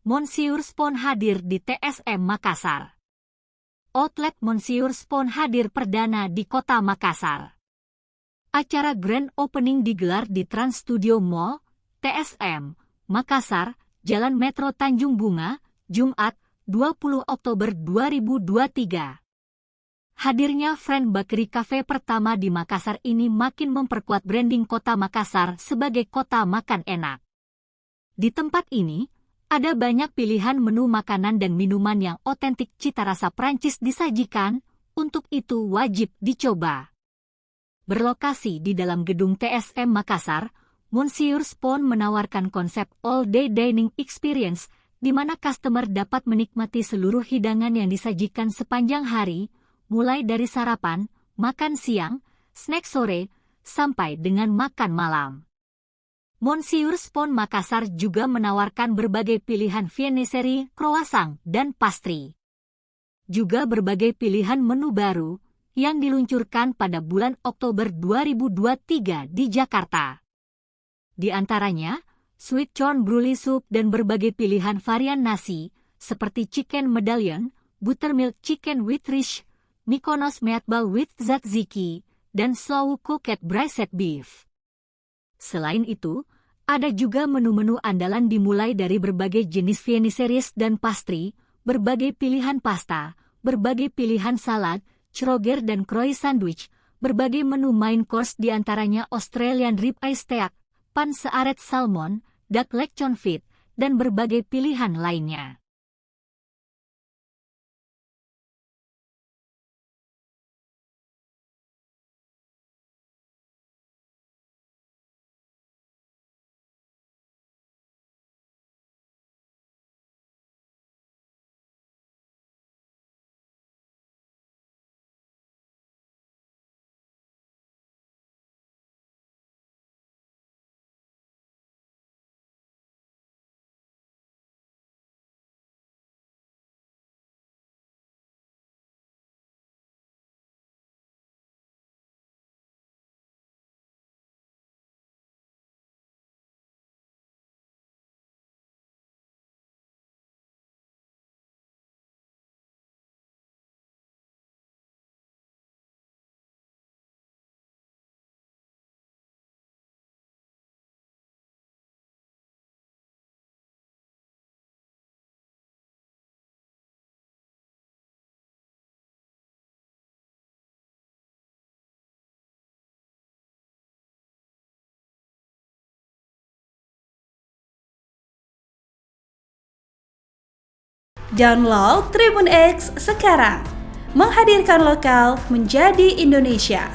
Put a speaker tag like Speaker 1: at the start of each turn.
Speaker 1: Monsieur Spoon hadir di TSM Makassar. Outlet Monsieur Spoon hadir perdana di kota Makassar. Acara grand opening digelar di Trans Studio Mall, TSM, Makassar, Jalan Metro Tanjung Bunga, Jumat, 20 Oktober 2023. Hadirnya Friend Bakery Cafe pertama di Makassar ini makin memperkuat branding kota Makassar sebagai kota makan enak. Di tempat ini, ada banyak pilihan menu makanan dan minuman yang otentik cita rasa Prancis disajikan, untuk itu wajib dicoba. Berlokasi di dalam gedung TSM Makassar, Monsieur Spoon menawarkan konsep all-day dining experience, di mana customer dapat menikmati seluruh hidangan yang disajikan sepanjang hari, mulai dari sarapan, makan siang, snack sore, sampai dengan makan malam. Monsieur Spoon Makassar juga menawarkan berbagai pilihan viennoiserie, croissant, dan pastry. Juga berbagai pilihan menu baru yang diluncurkan pada bulan Oktober 2023 di Jakarta. Di antaranya, sweet corn brulee soup dan berbagai pilihan varian nasi, seperti chicken medallion, buttermilk chicken with rice, Mykonos meatball with tzatziki, dan slow cooked braised beef. Selain itu, ada juga menu-menu andalan dimulai dari berbagai jenis viennoiseries dan pastry, berbagai pilihan pasta, berbagai pilihan salad, chroger dan croissant sandwich, berbagai menu main course diantaranya Australian ribeye steak, pan searet salmon, duck leg confit, dan berbagai pilihan lainnya.
Speaker 2: Download Tribun X sekarang, menghadirkan lokal menjadi Indonesia.